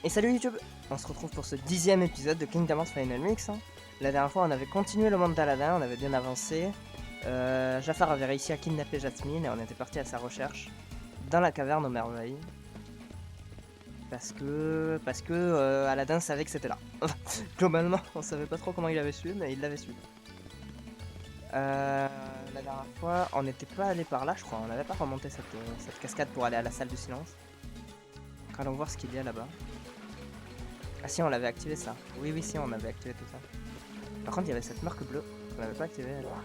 Et salut YouTube, on se retrouve pour ce 10e épisode de Kingdom Hearts Final Mix. La dernière fois on avait continué le monde d'Aladin, on avait bien avancé. Jafar avait réussi à kidnapper Jasmine et on était parti à sa recherche dans la caverne aux merveilles. Parce que Aladin savait que c'était là. Globalement on savait pas trop comment il avait su, mais il l'avait su. La dernière fois on n'était pas allé par là je crois, on n'avait pas remonté cette cascade pour aller à la salle du silence. Allons voir ce qu'il y a là-bas. Ah si, on l'avait activé ça. Oui, si, on avait activé tout ça. Par contre, il y avait cette marque bleue. On l'avait pas activée alors.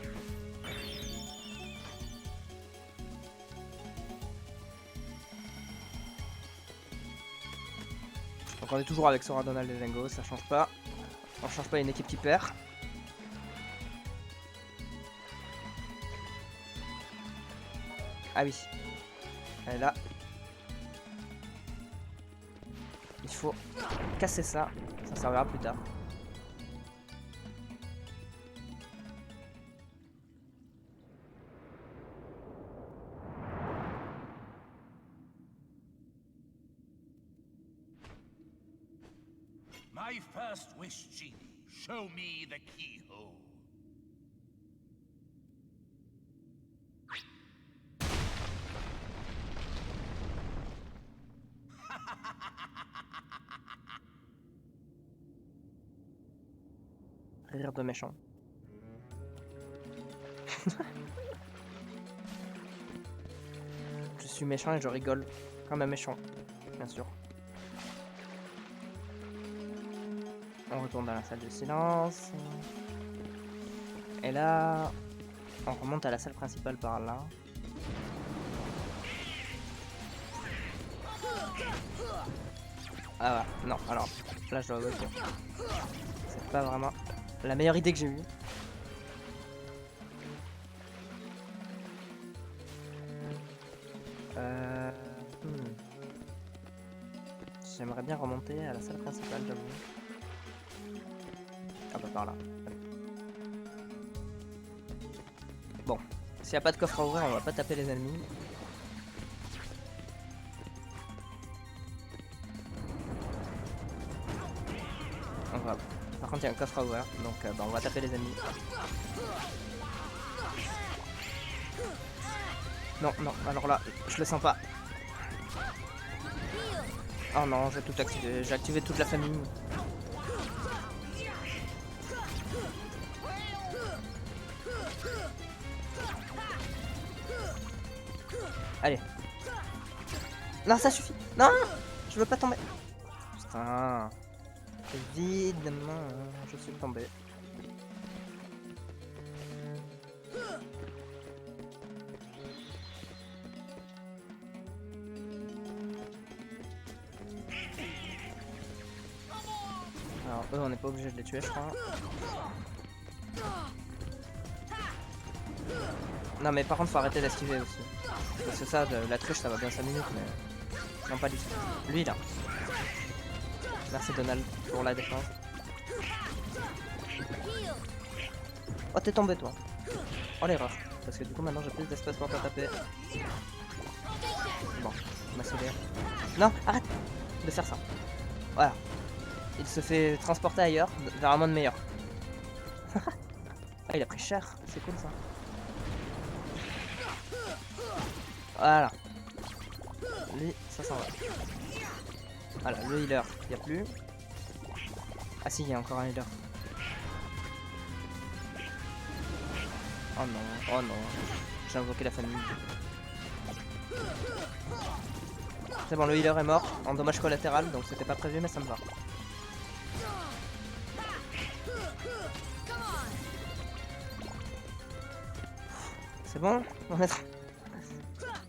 Donc on est toujours avec Sora, Donald et Zengo, ça change pas. On change pas une équipe qui perd. Ah oui. Elle est là. Il faut casser ça. Ça servira plus tard. My first wish, Genie. Show me the keyhole. Rire de méchant. Je suis méchant et je rigole. Comme un méchant. Bien sûr. On retourne dans la salle de silence. Et là, on remonte à la salle principale par là. Ah ouais, non, alors là je dois avouer que c'est pas vraiment la meilleure idée que j'ai eue. J'aimerais bien remonter à la salle principale, j'avoue. Ah bah par là. Allez. Bon, s'il n'y a pas de coffre à ouvrir, on va pas taper les ennemis. On va... Par contre, il y a un coffre à ouvrir, donc bah, on va taper les ennemis. Non, alors là, je le sens pas. Oh non, j'ai tout activé, j'ai activé toute la famille. Allez. Non, ça suffit. Non, je veux pas tomber. Putain. Évidemment, je suis tombé. Alors eux, on n'est pas obligé de les tuer, je crois. Non mais par contre faut arrêter d'esquiver aussi. Parce que ça, la triche ça va bien 5 minutes mais... Non pas du tout. Lui là. Merci Donald pour la défense. Oh t'es tombé toi. Oh l'erreur. Parce que du coup maintenant j'ai plus d'espace pour te taper. Bon, on m'a sauvé. Non, arrête de faire ça. Voilà. Il se fait transporter ailleurs, vers un monde meilleur. Ah il a pris cher, c'est cool ça. Voilà. Lui, ça s'en va. Voilà, le healer, il n'y a plus. Ah si, il y a encore un healer. Oh non, oh non. J'ai invoqué la famille. C'est bon, le healer est mort en dommage collatéral, donc c'était pas prévu, mais ça me va. C'est bon?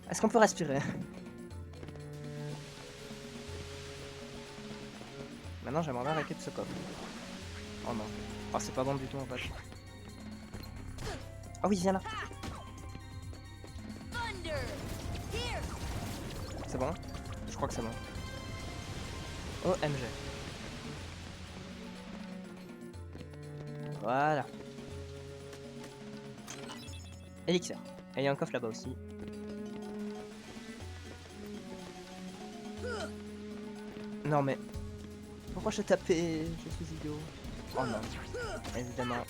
Est-ce qu'on peut respirer? Maintenant j'aimerais bien arrêter de ce coffre. Oh non. Oh c'est pas bon du tout en fait. Oh oui viens là. C'est bon? Je crois que c'est bon. OMG. Voilà. Elixir. Et il y a un coffre là-bas aussi. Non mais... Pourquoi je tapais? Je suis idiot. Oh non, évidemment.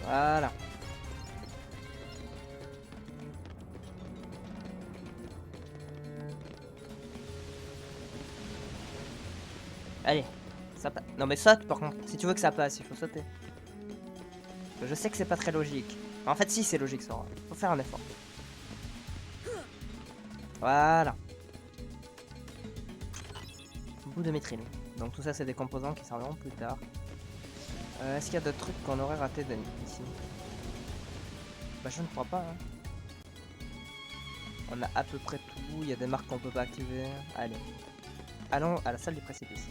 Voilà. Allez, ça passe. Non mais saute par contre, si tu veux que ça passe, il faut sauter. Je sais que c'est pas très logique. En fait si c'est logique Sora, faut faire un effort. Voilà. Bout de métrine. Donc tout ça c'est des composants qui serviront plus tard. Est-ce qu'il y a d'autres trucs qu'on aurait raté ici? Bah je ne crois pas. Hein. On a à peu près tout, il y a des marques qu'on peut pas activer. Allez. Allons à la salle du précipice.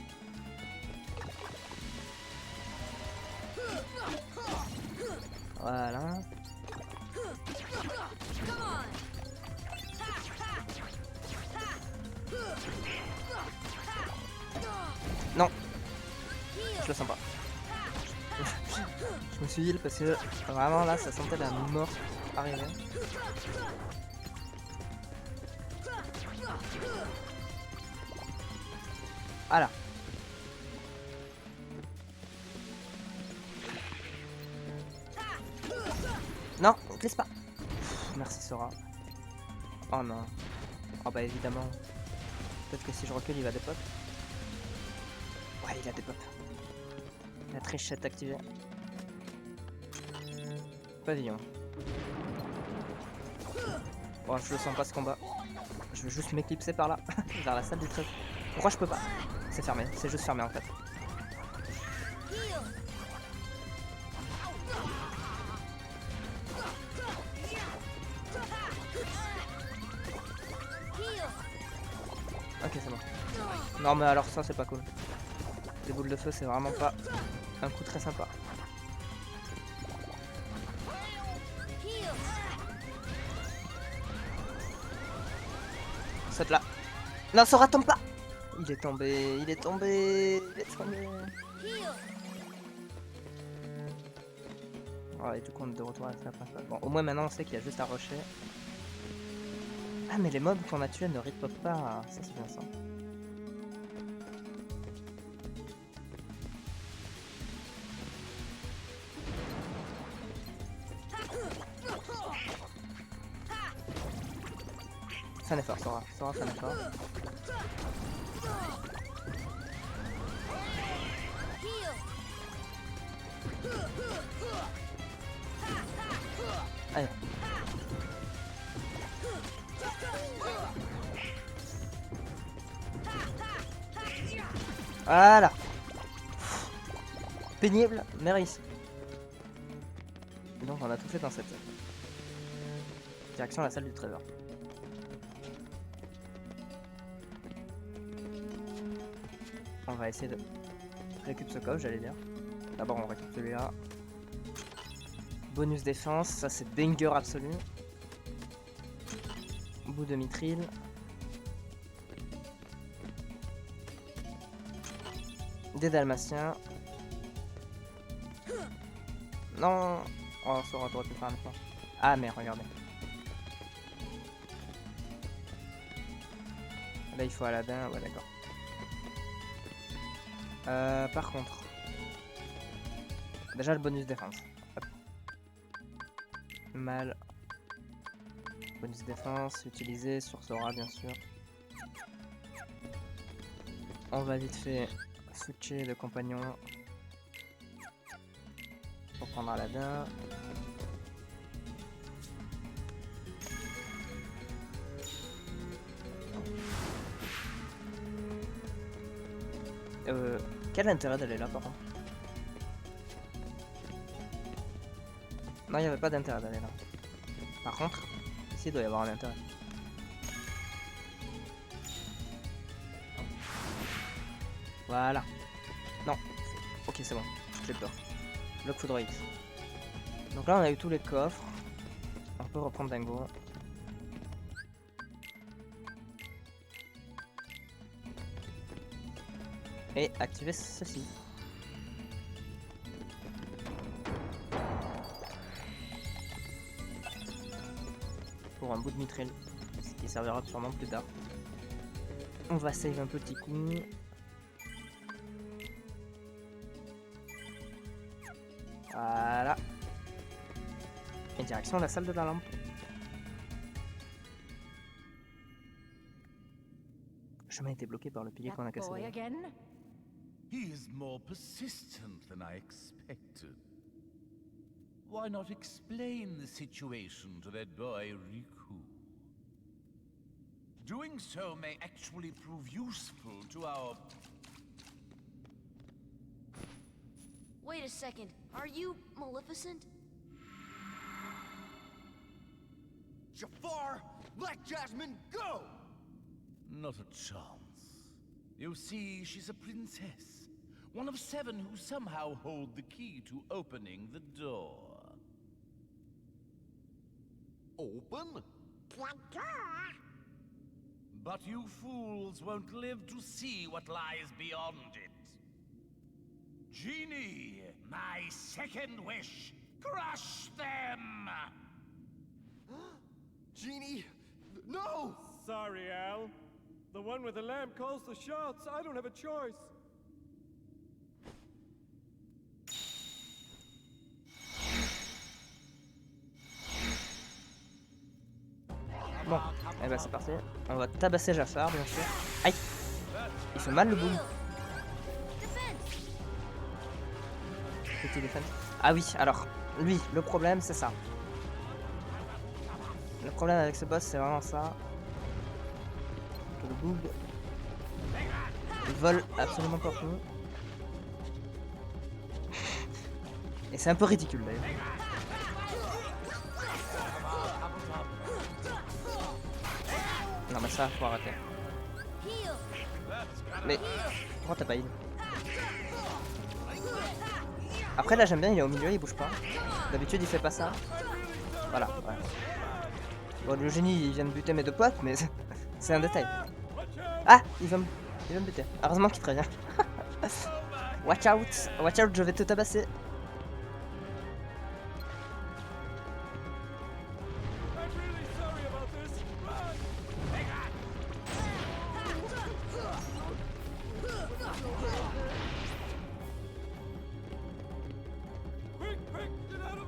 Voilà. Non. Je le sens pas. Je me suis dit parce que vraiment là ça sentait la mort arriver. Voilà. Non, glisse pas. Merci Sora. Oh non. Oh bah évidemment. Peut-être que si je recule il va des pop. Ouais il a des pop. La trichette activée. Pavillon. Bon je le sens pas ce combat. Je veux juste m'éclipser par là. Vers la salle du trésor. Pourquoi je peux pas? C'est fermé, c'est juste fermé en fait. Ok c'est bon. Non mais alors ça c'est pas cool. Les boules de feu c'est vraiment pas un coup très sympa. Saute là. Non Sora tombe pas. Il est tombé, il est tombé, il est tombé. Oh, et du coup on est de retour à la principale. Bon au moins maintenant on sait qu'il y a juste à rusher. Ah mais les mobs qu'on a tués ne repop pas, ça c'est bien ça. Fais un effort Sora, Sora fais un effort. Allez. Voilà. Pénible, mais réussi. Donc on a tout fait dans cette direction la salle du trésor. On va essayer de récupérer ce coffre, j'allais dire. D'abord on récupère celui-là. Bonus défense, ça c'est banger absolu. Bout de mithril. Des dalmatiens. Non. Oh, ça aurait pu faire un effort. Ah mais regardez. Là il faut Aladdin, ouais d'accord. Par contre. Déjà le bonus défense. Hop. Mal. Bonus défense utilisé sur Sora bien sûr. On va vite fait switcher de compagnon pour prendre Aladdin. Quel intérêt d'aller là par contre? Non, il n'y avait pas d'intérêt d'aller là. Par contre, ici il doit y avoir un intérêt. Voilà. Non. Ok, c'est bon. J'ai peur. Bloc foudre X. Donc là, on a eu tous les coffres. On peut reprendre Dingo. Et activer ceci. pour un bout de mitraille, ce qui servira sûrement plus tard. On va save un petit coup. Voilà. Et direction la salle de la lampe. Le chemin était bloqué par le pilier qu'on a cassé. He is more persistent than I expected. Why not explain the situation to that boy Riku? Doing so may actually prove useful to our... Wait a second. Are you Maleficent? Jafar, let Jasmine go! Not a chance. You see, she's a princess. One of 7 who somehow hold the key to opening the door. Open? But you fools won't live to see what lies beyond it. Genie, my second wish, crush them! Genie, no! Sorry, Al. The one with the lamp calls the shots. I don't have a choice. Bon, et bah c'est parti. On va tabasser Jafar, bien sûr. Aïe! Il fait mal le boom. Petit défense. Ah oui, alors, lui, le problème c'est ça. Le problème avec ce boss c'est vraiment ça. Que le boob, il vole absolument partout. Et c'est un peu ridicule d'ailleurs. Non mais ça, faut arrêter. Mais pourquoi t'as pas heal? Après là j'aime bien, il est au milieu, il bouge pas. D'habitude il fait pas ça. Voilà, ouais. Bon, le génie il vient de buter mes 2 potes, mais c'est un détail. Ah, il va me buter. Heureusement qu'il prévient. Watch out, je vais te tabasser.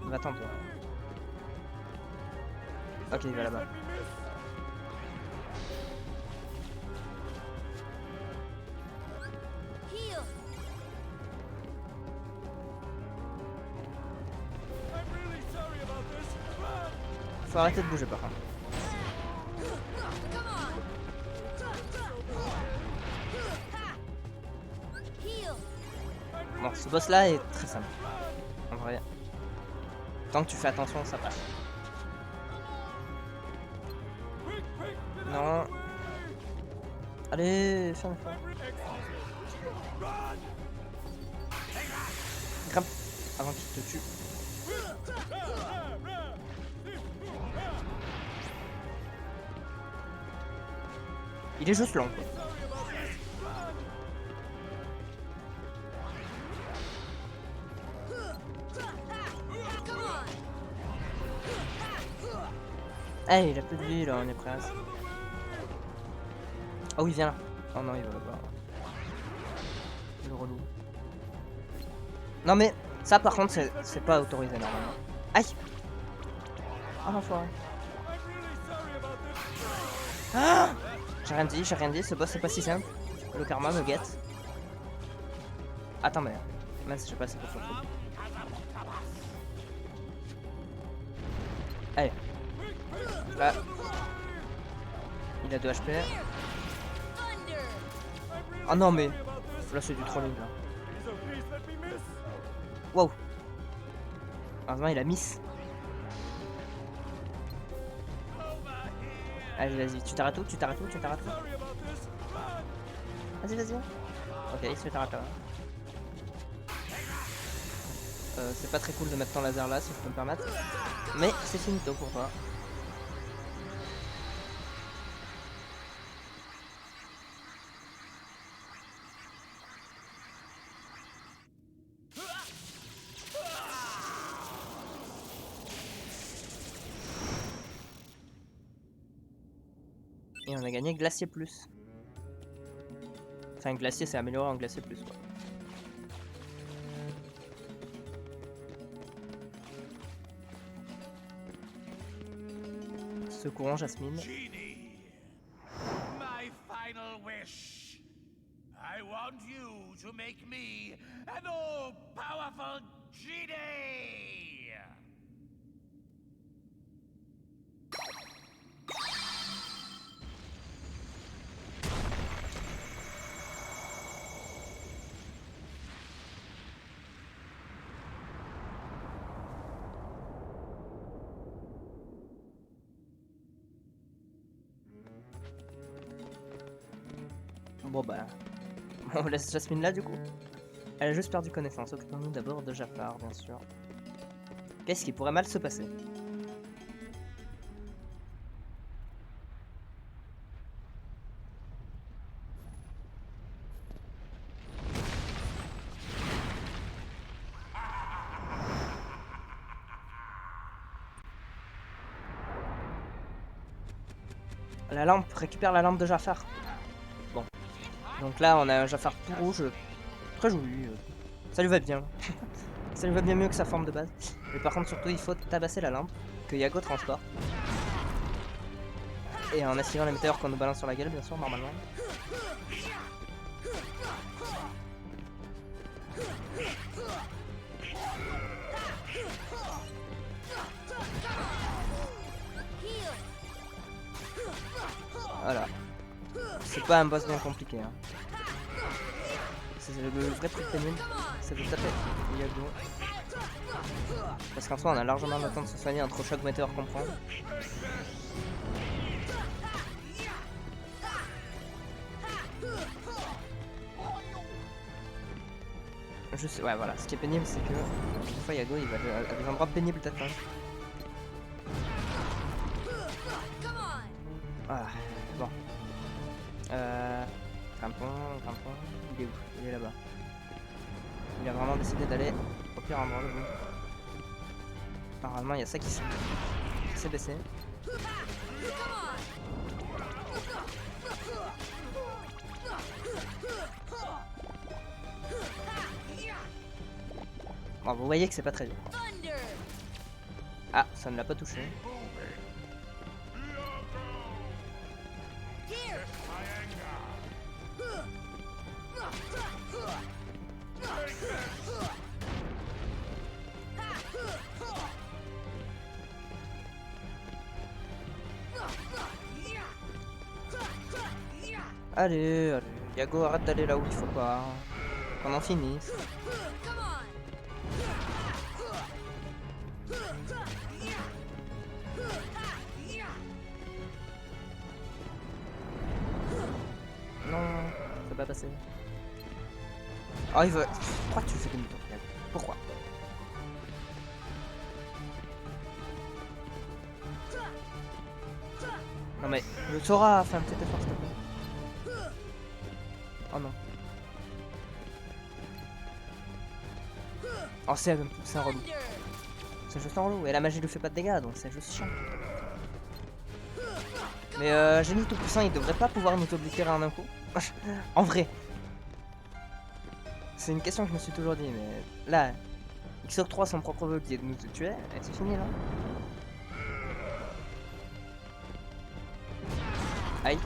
Va-t'en toi. Ok, il va là-bas. Faut arrêter de bouger par contre. Bon, ce boss là est très simple. En vrai. Tant que tu fais attention, ça passe. Non. Allez, ferme le feu. Grimpe avant qu'il te tue. Il est juste long. Eh, il a plus de vie là, on est presque. Oh, il vient là. Oh non, il va là-bas. Le relou. Non, mais ça par contre, c'est pas autorisé normalement. Aïe! Oh l'enfoiré. Ah! J'ai rien dit, ce boss c'est pas si simple. Le karma me guette. Attends, mais. Mince, je sais pas, c'est pour ça. Allez. Là. Il a 2 HP. Oh non, mais. Là, c'est du trolling là. Wow. Heureusement, il a miss. Allez, vas-y, tu t'arrêtes où? Vas-y, vas-y. Ok, il se fait arrêter là. C'est pas très cool de mettre ton laser là, si je peux me permettre. Mais c'est finito pour toi. Et on a gagné Glacier Plus. Enfin, Glacier c'est amélioré en Glacier Plus, quoi. Secourons Jasmine. Genie, my final wish. I want you to make me an all-powerful genie. Bon bah, on laisse Jasmine là du coup. Elle a juste perdu connaissance. Occupons-nous d'abord de Jafar, bien sûr. Qu'est-ce qui pourrait mal se passer? La lampe, récupère la lampe de Jafar. Bon. Donc là, on a un Jafar tout rouge. Très joli. Ça lui va bien. Ça lui va bien mieux que sa forme de base. Mais par contre, surtout, il faut tabasser la lampe que Yago transporte. Et en esquivant les météores qu'on nous balance sur la gueule, bien sûr, normalement. Voilà. C'est pas un boss bien compliqué. Hein. C'est le vrai truc pénible, c'est de taper Yago. Parce qu'en soi, on a largement le temps de se soigner entre chaque météore qu'on prend. Juste, ouais, voilà. Ce qui est pénible, c'est que des fois Yago il va à des endroits pénibles d'atteindre. Voilà. Bon. Grimpons. Il est où? Il est là-bas. Il a vraiment décidé d'aller au pire endroit, le bout. Normalement, il y a ça qui s'est baissé. Bon, vous voyez que c'est pas très dur. Ah, ça ne l'a pas touché. Allez, Yago, arrête d'aller là où il faut pas. Qu'on en finisse. Non, ça va pas passer. Oh, il veut. Pourquoi tu fais demi-tour, Yago? Pourquoi? Non mais, le Sora a fait un petit effort, s'il te plaît. Oh non. Oh c'est un relou. C'est juste un relou. Et la magie lui fait pas de dégâts, donc c'est juste chiant. Mais Génie tout puissant, il devrait pas pouvoir nous oblitérer en un coup. En vrai. C'est une question que je me suis toujours dit, mais là, X octroie son propre vœu qui est de nous tuer, et c'est fini là. Aïe.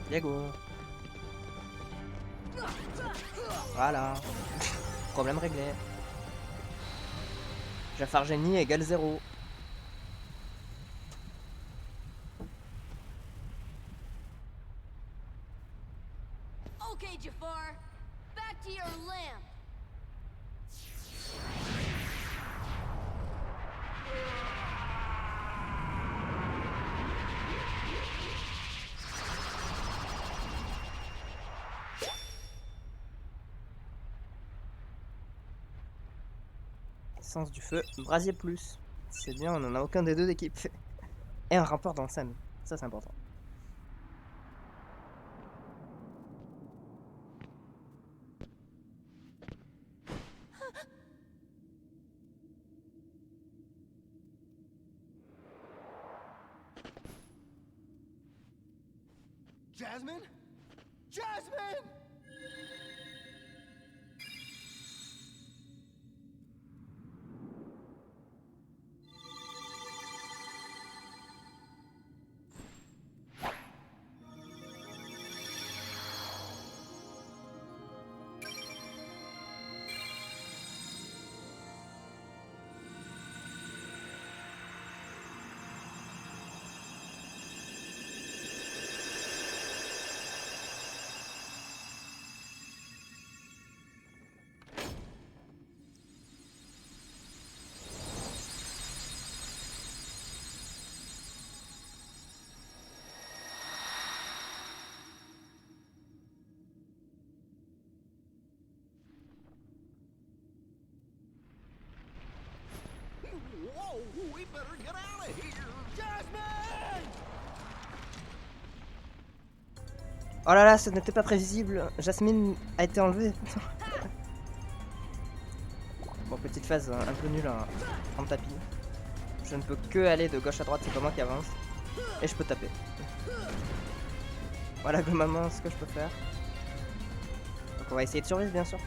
Yago. Voilà. Problème réglé. Jafar Génie égale 0. Okay, Jafar. Back to your lamp. Sens du feu, brasier plus. C'est bien, on en a aucun des deux d'équipe. Et un rapport dans le SAM. Ça c'est important. Jasmine? Jasmine! Whoa, we better get out of here! Jasmine! Oh là là, ce n'était pas prévisible. Jasmine a été enlevée. Bon, petite phase un peu nulle en tapis. Je ne peux que aller de gauche à droite, c'est pas moi qui avance. Et je peux taper. Voilà globalement ce que je peux faire. Donc on va essayer de survivre bien sûr.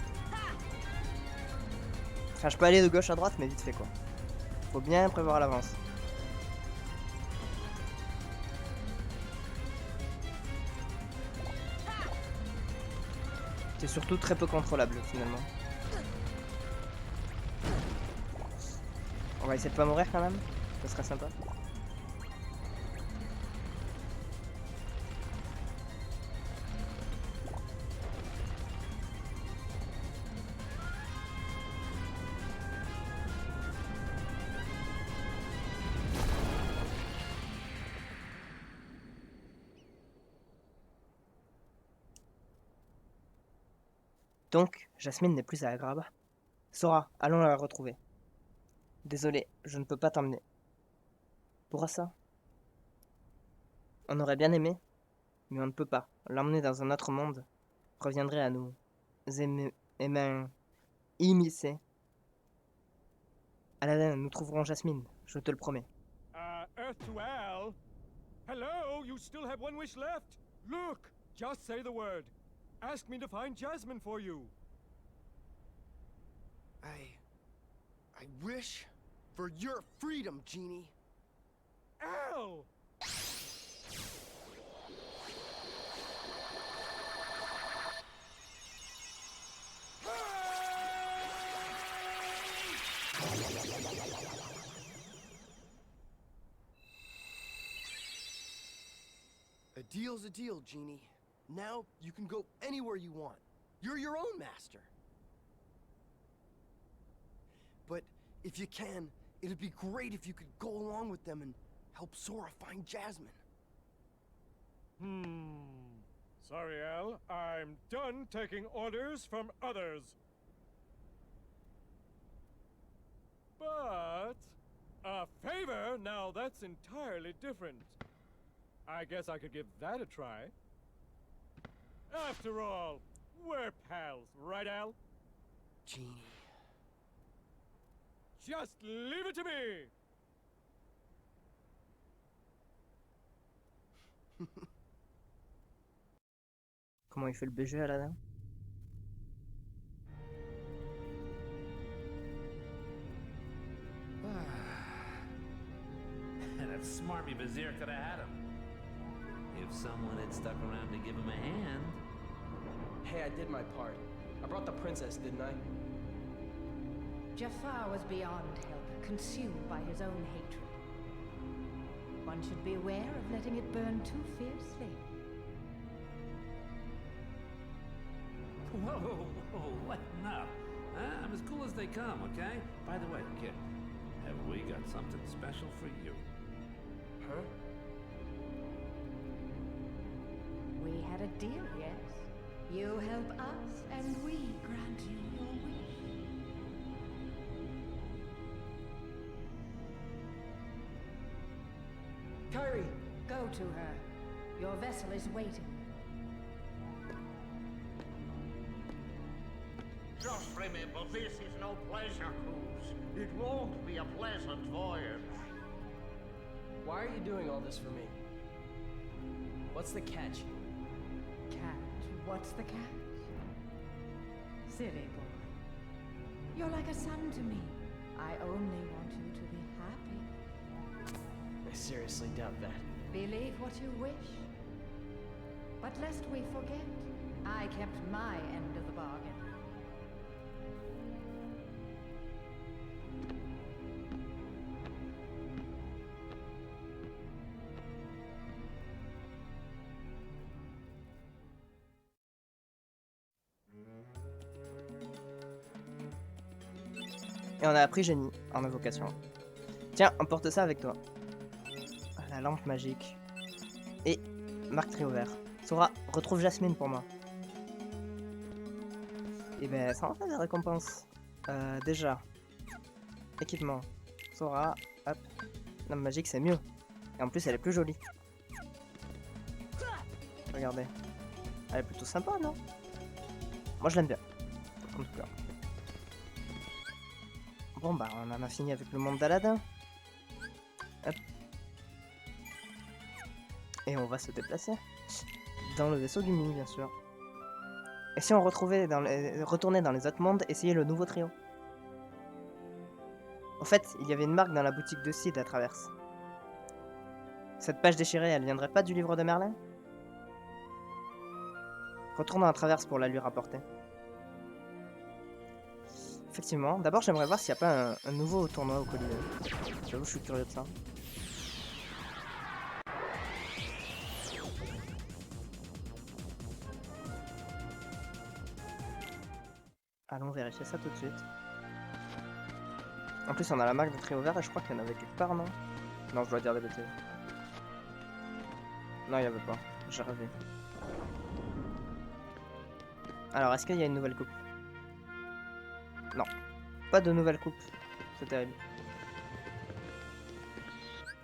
Enfin je peux aller de gauche à droite mais vite fait quoi. Faut bien prévoir à l'avance. C'est surtout très peu contrôlable finalement. On va essayer de pas mourir quand même, ça serait sympa. Donc, Jasmine n'est plus à Agrabah. Sora, allons la retrouver. Désolé, je ne peux pas t'emmener. Pour ça, on aurait bien aimé, mais on ne peut pas. L'emmener dans un autre monde reviendrait à nous immiscer. Aladdin, nous trouverons Jasmine, je te le promets. Earth to Al? Hello, you still have one wish left. Look, just say the word. Ask me to find Jasmine for you. I wish for your freedom, Genie. Al! A deal's a deal, Genie. Now you can go anywhere you want. You're your own master. But if you can, it'd be great if you could go along with them and help Sora find Jasmine. Sorry, Al. I'm done taking orders from others. But a favor? Now that's entirely different. I guess I could give that a try. After all, we're pals, right, Al? Genie. Just leave it to me! Comment il fait le BG, Aladdin? That smarmy vizier could have had him. If someone had stuck around to give him a hand. Hey, I did my part. I brought the princess, didn't I? Jafar was beyond help, consumed by his own hatred. One should beware of letting it burn too fiercely. Whoa, lighten up. I'm as cool as they come, okay? By the way, kid, have we got something special for you? Huh? We had a deal, yes? You help us, and we grant you your wish. Kyrie! Go to her. Your vessel is waiting. Just remember, this is no pleasure cruise. It won't be a pleasant voyage. Why are you doing all this for me? What's the catch? What's the catch? Silly boy. You're like a son to me. I only want you to be happy. I seriously doubt that. Believe what you wish. But lest we forget, I kept my end of the bargain. Et on a appris génie en invocation. Tiens, emporte ça avec toi. La lampe magique. Et Marc Trio-Vert. Sora, retrouve Jasmine pour moi. Et ben, ça en fait des récompenses. Déjà. Équipement. Sora, hop. Lampe magique, c'est mieux. Et en plus, elle est plus jolie. Regardez. Elle est plutôt sympa, non? Moi, je l'aime bien. En tout cas. Bon bah on en a fini avec le monde d'Aladin. Hop. Et on va se déplacer. Dans le vaisseau du Mii bien sûr. Et si on retournait dans les autres mondes, essayer le nouveau trio. En fait, il y avait une marque dans la boutique de Sid à Traverse. Cette page déchirée, elle viendrait pas du livre de Merlin? Retournons à Traverse pour la lui rapporter. Effectivement. D'abord, j'aimerais voir s'il n'y a pas un nouveau tournoi au Colisée. J'avoue, je suis curieux de ça. Allons vérifier ça tout de suite. En plus, on a la marque de trio vert et je crois qu'il y en avait quelque part, non? Non, je dois dire des bêtises. Non, il n'y avait pas. J'ai rêvé. Alors, est-ce qu'il y a une nouvelle coupe? Non, pas de nouvelle coupe. C'est terrible.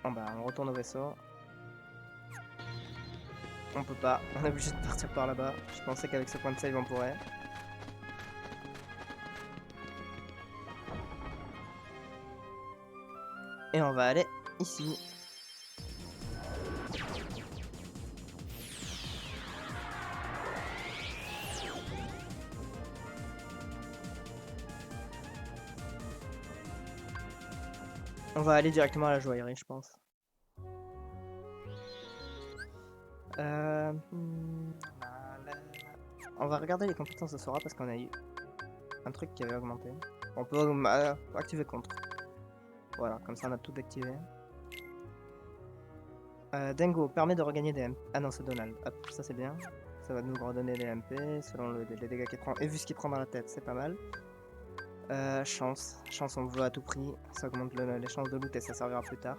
Bon bah, on retourne au vaisseau. On peut pas, on est obligé de partir par là-bas. Je pensais qu'avec ce point de save on pourrait. Et on va aller ici. On va aller directement à la joaillerie, je pense. On va regarder les compétences de Sora parce qu'on a eu un truc qui avait augmenté. On peut activer contre. Voilà, comme ça on a tout activé. Dengo permet de regagner des MP. Ah non, c'est Donald. Hop, ça c'est bien. Ça va nous redonner des MP selon les dégâts qu'il prend. Et vu ce qu'il prend dans la tête, c'est pas mal. Chance. Chance, on veut à tout prix. Ça augmente les chances de loot et ça servira plus tard.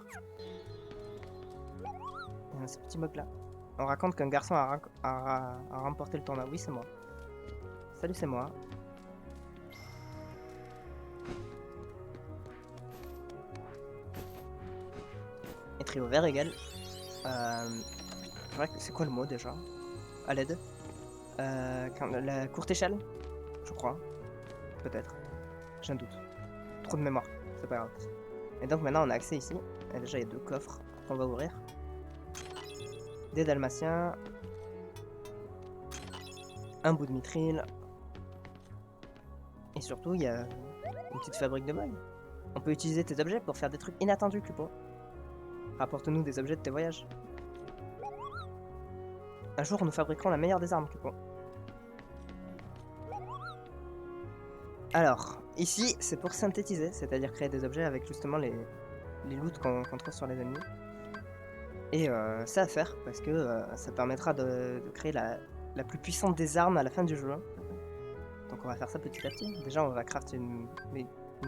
Il y a ce petit mug là. On raconte qu'un garçon a remporté le tournoi. Oui, c'est moi. Salut, c'est moi. Et trio vert égale. C'est quoi le mot déjà? À l'aide. La courte échelle? Je crois. Peut-être. J'ai un doute. Trop de mémoire. C'est pas grave. Et donc maintenant on a accès ici. Et déjà il y a 2 coffres qu'on va ouvrir. Des dalmatiens. Un bout de mithril. Et surtout il y a une petite fabrique de bugs. On peut utiliser tes objets pour faire des trucs inattendus, Cupo. Rapporte-nous des objets de tes voyages. Un jour nous fabriquerons la meilleure des armes, Cupo. Alors, ici, c'est pour synthétiser, c'est-à-dire créer des objets avec justement les loots qu'on trouve sur les ennemis. Et c'est à faire, parce que ça permettra de créer la plus puissante des armes à la fin du jeu. Donc on va faire ça petit à petit. Déjà, on va crafter une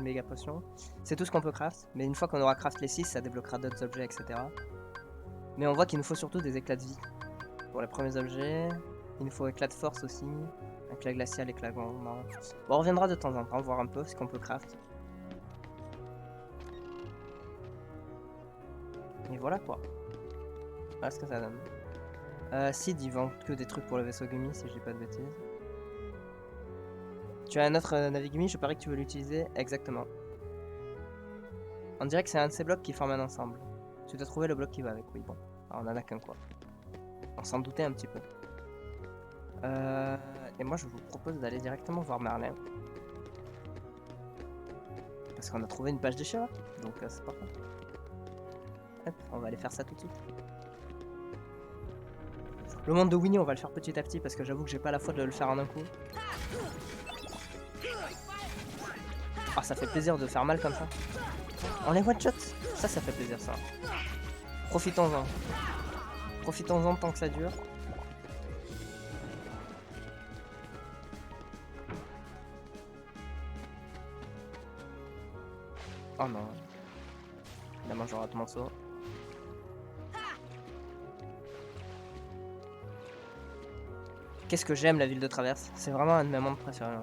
méga potion. C'est tout ce qu'on peut craft, mais une fois qu'on aura craft les 6, ça débloquera d'autres objets, etc. Mais on voit qu'il nous faut surtout des éclats de vie. Pour les premiers objets, il nous faut éclat de force aussi. Éclat glacial, éclat grand. Bon, on reviendra de temps en temps, voir un peu ce qu'on peut craft. Et voilà quoi. Voilà ce que ça donne. Sid, ils vendent que des trucs pour le vaisseau Gumi, si je dis pas de bêtises. Tu as un autre Navigumi, je parie que tu veux l'utiliser. Exactement. On dirait que c'est un de ces blocs qui forment un ensemble. Tu dois trouver le bloc qui va avec, oui bon. Alors, on en a qu'un quoi. On s'en doutait un petit peu. Et moi je vous propose d'aller directement voir Merlin. Parce qu'on a trouvé une page déchirée, donc c'est parfait. Hop, on va aller faire ça tout de suite. Le monde de Winnie, on va le faire petit à petit parce que j'avoue que j'ai pas la foi de le faire en un coup. Ah, ça fait plaisir de faire mal comme ça. On les one-shot, ça fait plaisir ça. Profitons-en. Profitons-en tant que ça dure. Oh non. Évidemment, je rate mon saut. Qu'est-ce que j'aime la ville de Traverse. C'est vraiment un de mes mondes préférés.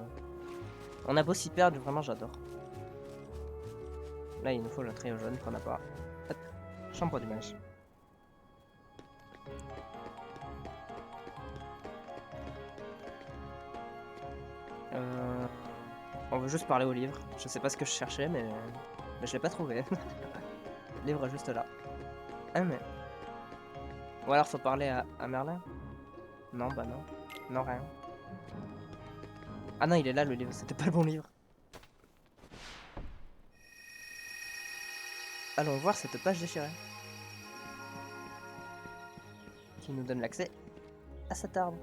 On a beau s'y perdre, vraiment j'adore. Là, il nous faut le trio jaune qu'on n'a pas. Hop. Chambre du mage. On veut juste parler au livre. Je sais pas ce que je cherchais, mais je l'ai pas trouvé. Le livre est juste là. Ah mais... Ou alors faut parler à Merlin. Non, bah non. Non, rien. Ah non, il est là le livre, c'était pas le bon livre. Allons voir cette page déchirée. Qui nous donne l'accès à cet arbre.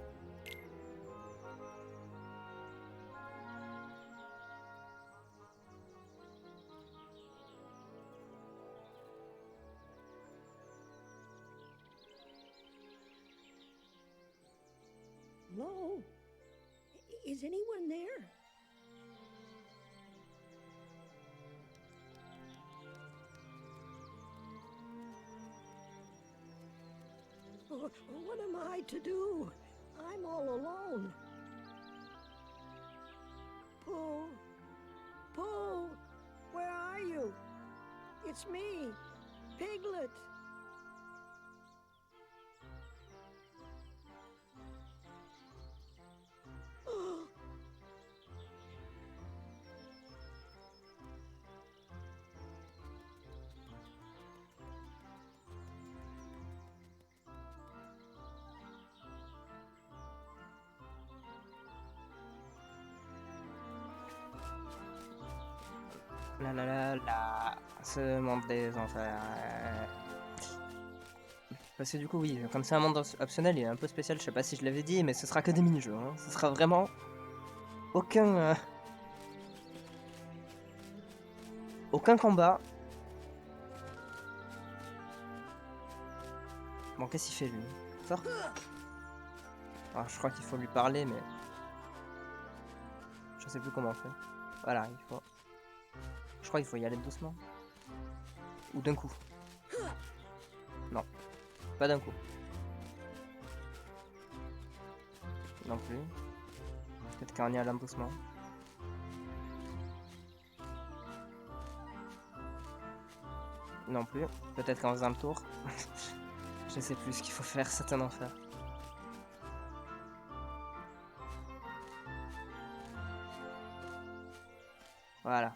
Hello? Is anyone there? What am I to do? I'm all alone. Pooh! Pooh! Where are you? It's me, Piglet. La la la la, ce monde des enfers. Parce que du coup oui, comme c'est un monde optionnel, il est un peu spécial, je sais pas si je l'avais dit, mais ce sera que des mini-jeux, hein. Ce sera vraiment aucun combat. Bon, qu'est-ce qu'il fait lui? Sors. Alors, je crois qu'il faut lui parler, mais je sais plus comment on fait. Voilà, il faut... Je crois qu'il faut y aller doucement. Ou d'un coup. Non. Pas d'un coup. Non plus. Peut-être qu'en y allant doucement. Non plus. Peut-être qu'en faisant le tour. Je sais plus ce qu'il faut faire, c'est un enfer. Voilà.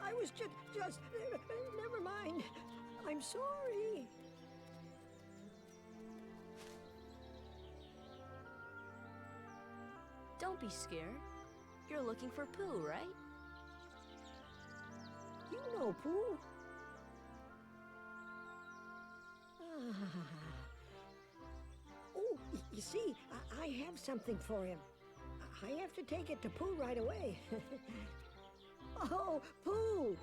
I was just never mind. I'm sorry. Don't be scared. You're looking for Pooh, right? You know Pooh. Oh, you see, I have something for him. I have to take it to Pooh right away. Oh, Pooh!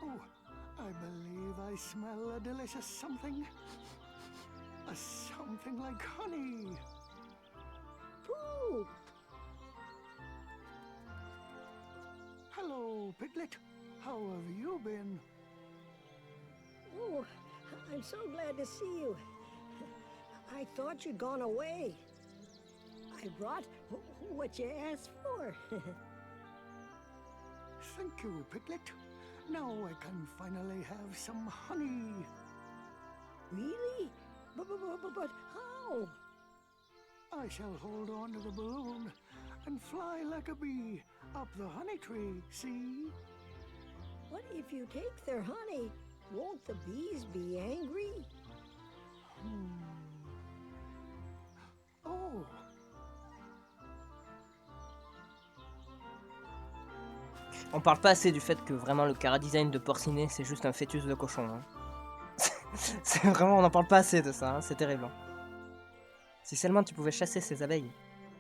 Oh, I believe I smell a delicious something. A something like honey. Pooh! Hello, Piglet. How have you been? Oh, I'm so glad to see you. I thought you'd gone away. I brought what you asked for. Thank you, Piglet. Now I can finally have some honey. Really? But how? I shall hold on to the balloon and fly like a bee up the honey tree, see? But if you take their honey, won't the bees be angry? Oh. On parle pas assez du fait que vraiment le chara-design de Porcinet c'est juste un fœtus de cochon. Hein. C'est vraiment, on en parle pas assez de ça, hein. C'est terrible. Hein. Si seulement tu pouvais chasser ces abeilles,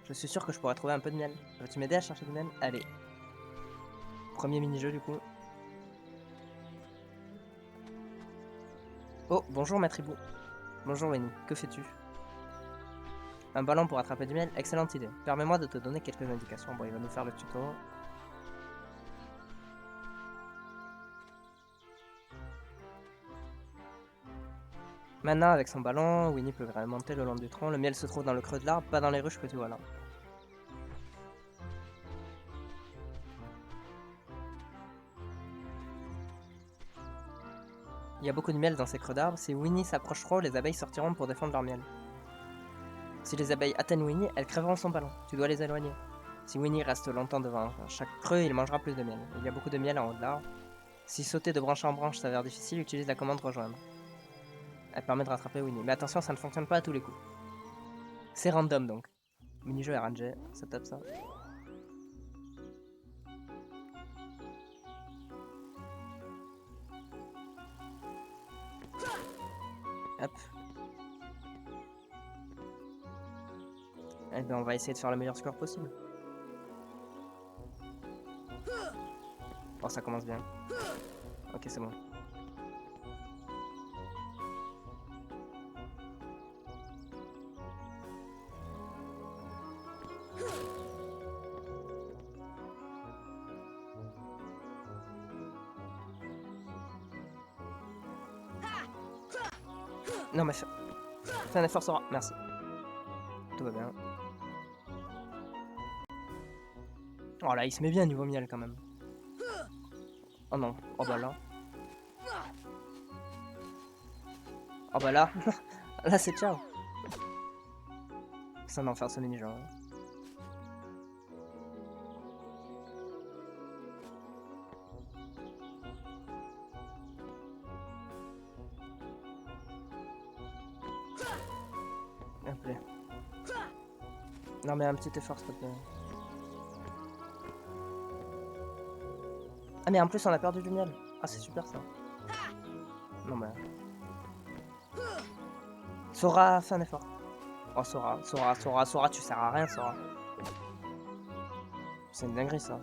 je suis sûr que je pourrais trouver un peu de miel. Veux-tu m'aider à chercher du miel? Allez. Premier mini-jeu du coup. Oh, bonjour maître hibou. Bonjour Winnie, que fais-tu? Un ballon pour attraper du miel, excellente idée. Permets-moi de te donner quelques indications. Bon, il va nous faire le tuto. Maintenant, avec son ballon, Winnie peut remonter le long du tronc. Le miel se trouve dans le creux de l'arbre, pas dans les ruches que tu vois là. Il y a beaucoup de miel dans ces creux d'arbres. Si Winnie s'approche trop, les abeilles sortiront pour défendre leur miel. Si les abeilles atteignent Winnie, elles crèveront son ballon. Tu dois les éloigner. Si Winnie reste longtemps devant chaque creux, il mangera plus de miel. Il y a beaucoup de miel en haut de l'arbre. Si sauter de branche en branche s'avère difficile, utilise la commande rejoindre. Elle permet de rattraper Winnie. Mais attention, ça ne fonctionne pas à tous les coups. C'est random donc. Mini-jeu RNG, ça tape ça. Hop. Eh ben on va essayer de faire le meilleur score possible. Oh ça commence bien. Ok c'est bon. Non mais fais un effort Sora, merci. Tout va bien. Oh là il se met bien niveau miel quand même. Oh non, oh bah là. Oh bah là, là c'est ciao. C'est un enfer ce mini-jeu. Hein. Appelez. Non mais un petit effort s'il te plaît. Ah mais en plus on a perdu du miel. Ah c'est super ça. Non mais... Sora, fais un effort. Oh Sora, tu sers à rien Sora. C'est une dinguerie ça.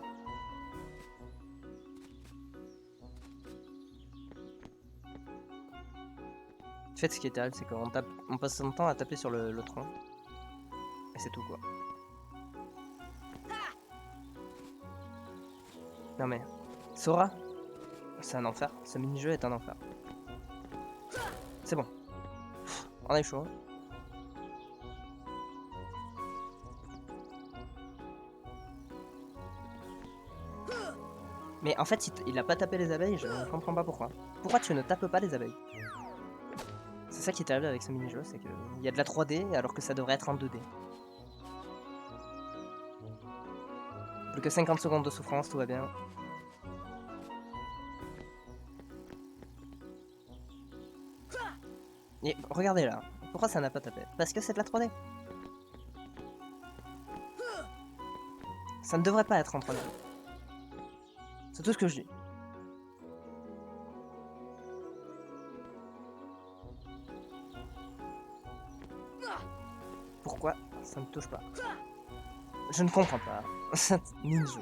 En fait ce qui est terrible c'est qu'on passe son temps à taper sur le tronc. Et c'est tout quoi. Non mais... Sora, c'est un enfer. Ce mini-jeu est un enfer. C'est bon. On a eu chaud. Mais en fait, il a pas tapé les abeilles, je ne comprends pas pourquoi. Pourquoi tu ne tapes pas les abeilles? C'est ça qui est terrible avec ce mini-jeu, c'est qu'il y a de la 3D alors que ça devrait être en 2D. Plus que 50 secondes de souffrance, tout va bien. Et regardez là, pourquoi ça n'a pas tapé? Parce que c'est de la 3D. Ça ne devrait pas être en 3D. C'est tout ce que je dis. Pourquoi ça ne touche pas? Je ne comprends pas. Ninja.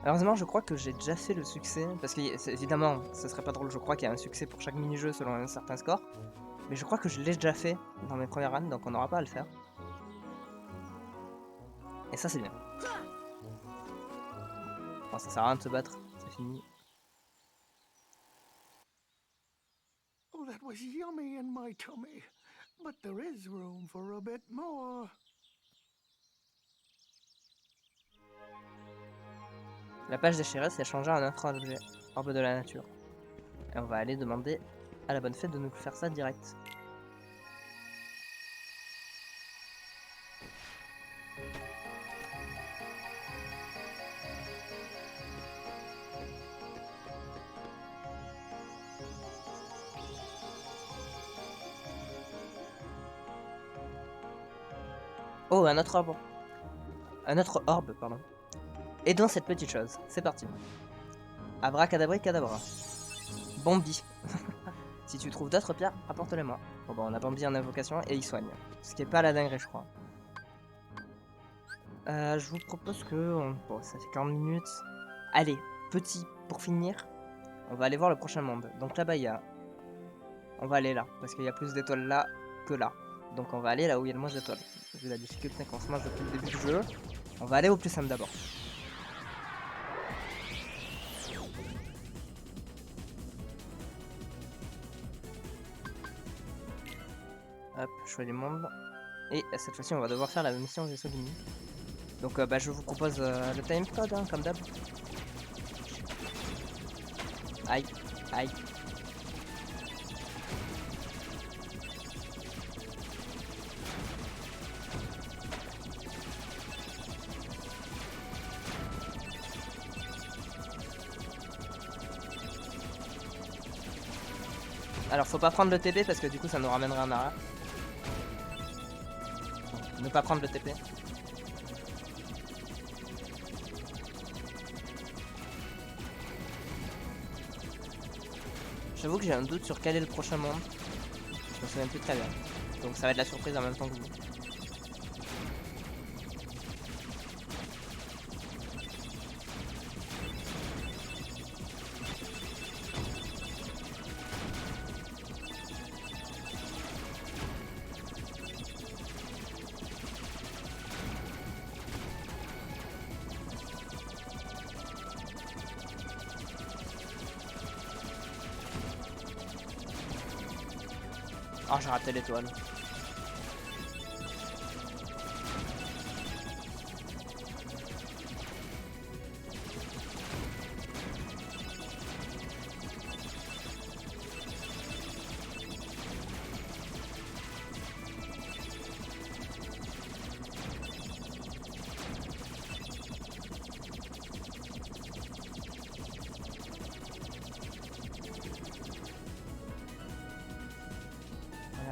Heureusement, je crois que j'ai déjà fait le succès, parce que évidemment, ce serait pas drôle, je crois qu'il y a un succès pour chaque mini-jeu selon un certain score, mais je crois que je l'ai déjà fait dans mes premières runs, donc on n'aura pas à le faire. Et ça c'est bien. Bon, ça sert à rien de se battre, c'est fini. Oh, that was yummy in my tummy, but there is room for a bit more. La page déchirée s'est changée en un étrange objet, orbe de la nature. Et on va aller demander à la bonne fée de nous faire ça direct. Oh, un autre orbe. Un autre orbe, pardon. Aidons cette petite chose. C'est parti. Abracadabra. Bambi. Si tu trouves d'autres pierres, apporte-les-moi. Bon bah on a Bambi en invocation et il soigne. Ce qui est pas la dinguerie je crois. Je vous propose que... Bon ça fait 40 minutes. Allez, petit, pour finir, on va aller voir le prochain monde. Donc là-bas il y a... On va aller là, parce qu'il y a plus d'étoiles là que là. Donc on va aller là où il y a le moins d'étoiles. Vu la difficulté qu'on se mange depuis le début du jeu. On va aller au plus simple d'abord. Hop, choix du monde. Et cette fois-ci, on va devoir faire la mission vaisseau d'ennemi. Donc, bah, je vous propose le timecode, hein, comme d'hab. Aïe, aïe. Alors, faut pas prendre le TP parce que du coup, ça nous ramènerait en arrière. Ne pas prendre le TP. J'avoue que j'ai un doute sur quel est le prochain monde. Je me souviens plus très bien. Donc ça va être la surprise en même temps que vous. Oh, j'ai raté l'étoile.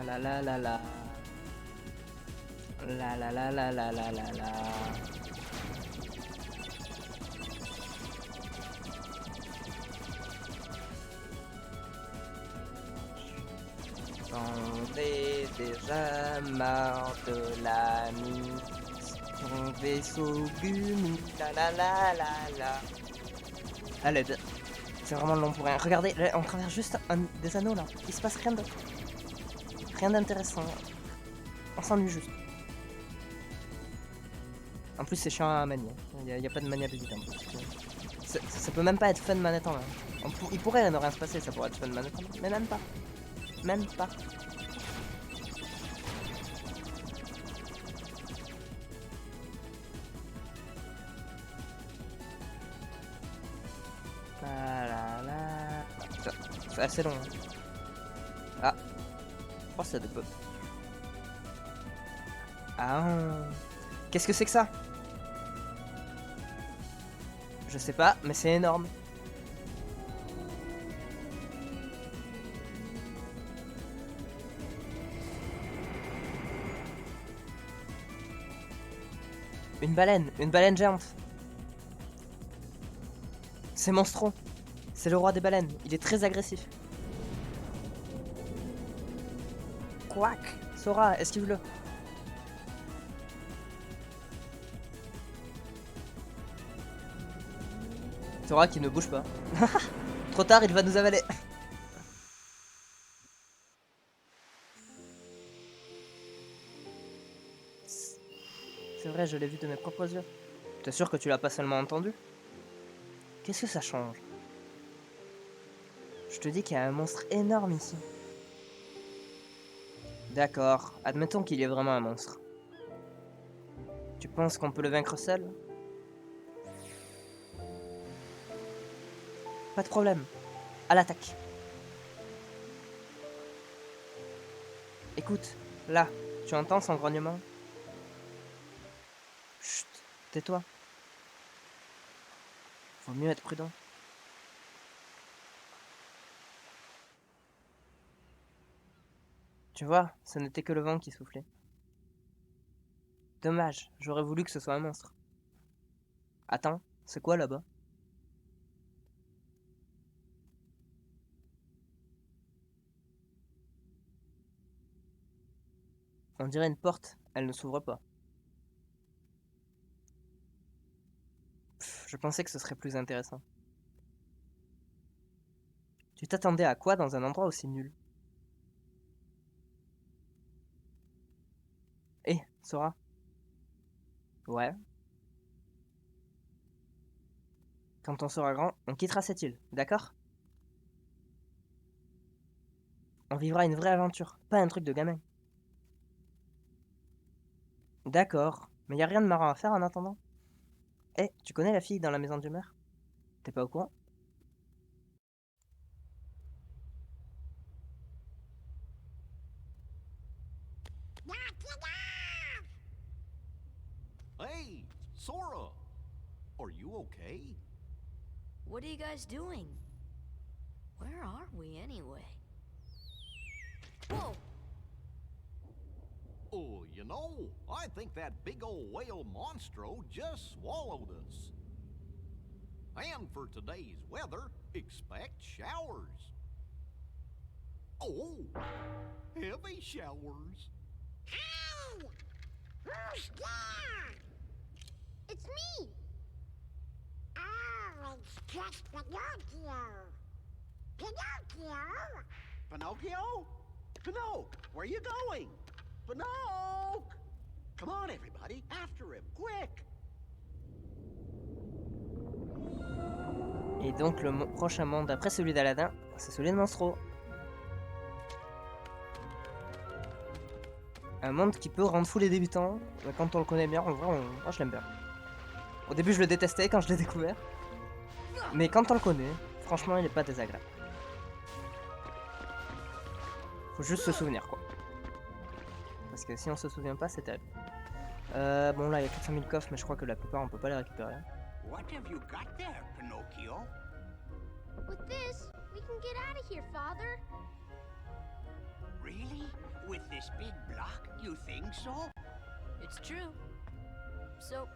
La la la la. La la la la la la la la. J'en ai déjà marre de la mise. Ton vaisseau Gumi. La la la la la. À l'aide. C'est vraiment long pour rien. Regardez, là, on traverse juste des anneaux là. Il se passe rien d'autre. Rien d'intéressant. On s'ennuie juste. En plus, c'est chiant à manier. Il n'y a pas de maniabilité. Ça peut même pas être fun manette en main. Il pourrait ne rien se passer, ça pourrait être fun manette en main. Mais même pas. Même pas. C'est assez long. Ah. Oh, ça de pop. Ah. Qu'est-ce que c'est que ça? Je sais pas, mais c'est énorme. Une baleine géante. C'est Monstro. C'est le roi des baleines. Il est très agressif. Quack. Sora, esquive-le. Sora qui ne bouge pas. Trop tard, il va nous avaler. C'est vrai, je l'ai vu de mes propres yeux. T'es sûr que tu l'as pas seulement entendu? Qu'est-ce que ça change? Je te dis qu'il y a un monstre énorme ici. D'accord, admettons qu'il y ait vraiment un monstre. Tu penses qu'on peut le vaincre seul? Pas de problème. À l'attaque. Écoute, là, tu entends son grognement? Chut, tais-toi. Faut mieux être prudent. Tu vois, ce n'était que le vent qui soufflait. Dommage, j'aurais voulu que ce soit un monstre. Attends, c'est quoi là-bas? On dirait une porte, elle ne s'ouvre pas. Pff, je pensais que ce serait plus intéressant. Tu t'attendais à quoi dans un endroit aussi nul? Eh, Sora? Ouais. Quand on sera grand, on quittera cette île, d'accord? On vivra une vraie aventure, pas un truc de gamin. D'accord, mais y a rien de marrant à faire en attendant? Eh, tu connais la fille dans la maison du maire? T'es pas au courant? Hey, Sora! Are you okay? What are you guys doing? Where are we anyway? Whoa! Oh, you know, I think that big old whale monstro just swallowed us. And for today's weather, expect showers. Oh, heavy showers. Ow! Who's there? It's me! Oh, it's just Pinocchio! Pinocchio! Pinocchio? Pinocchio, where are you going? Pinocchio! Come on, everybody, after him, quick! Et donc le prochain monde après celui d'Aladin, c'est celui de Monstro. Un monde qui peut rendre fou les débutants, mais quand on le connaît bien, en vrai, moi je l'aime bien. Au début je le détestais quand je l'ai découvert, mais quand on le connaît, franchement il est pas désagréable. Faut juste se souvenir quoi. Parce que si on se souvient pas, c'est terrible. Bon là il y a 400 000 coffres, mais je crois que la plupart on peut pas les récupérer. What have you got there, Pinocchio? With this, we can get out of here, Father. Really? With this big block, you think so? It's true. So,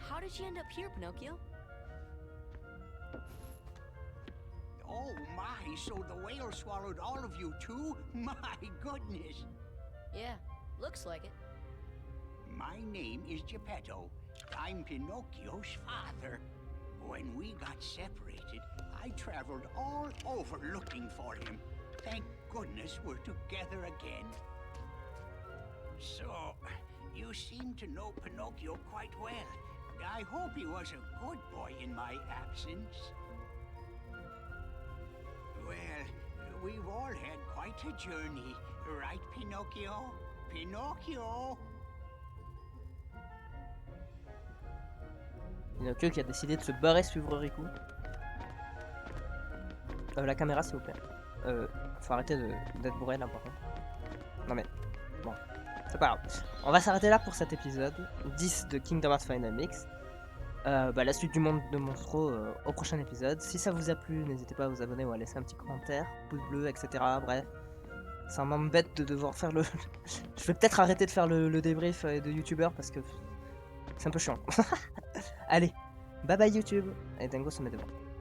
how did you end up here, Pinocchio? Oh my, so the whale swallowed all of you too? My goodness! Yeah, looks like it. My name is Geppetto. I'm Pinocchio's father. When we got separated, I traveled all over looking for him. Thank goodness we're together again. So, you seem to know Pinocchio quite well. I hope he was a good boy in my absence. Well, we've all had quite a journey, right, Pinocchio? Pinocchio! Pinocchio qui a décidé de se barrer suivre Riku. La caméra s'il vous plaît. Faut arrêter d'être bourré là par contre. Non mais, bon, c'est pas grave. On va s'arrêter là pour cet épisode 10 de Kingdom Hearts Final Mix. La suite du monde de Monstro au prochain épisode. Si ça vous a plu, n'hésitez pas à vous abonner ou à laisser un petit commentaire, pouce bleu, etc. Bref, ça m'embête de devoir faire le... Je vais peut-être arrêter de faire le débrief de youtubeur parce que c'est un peu chiant. Allez, bye bye YouTube. Et Dingo se met devant.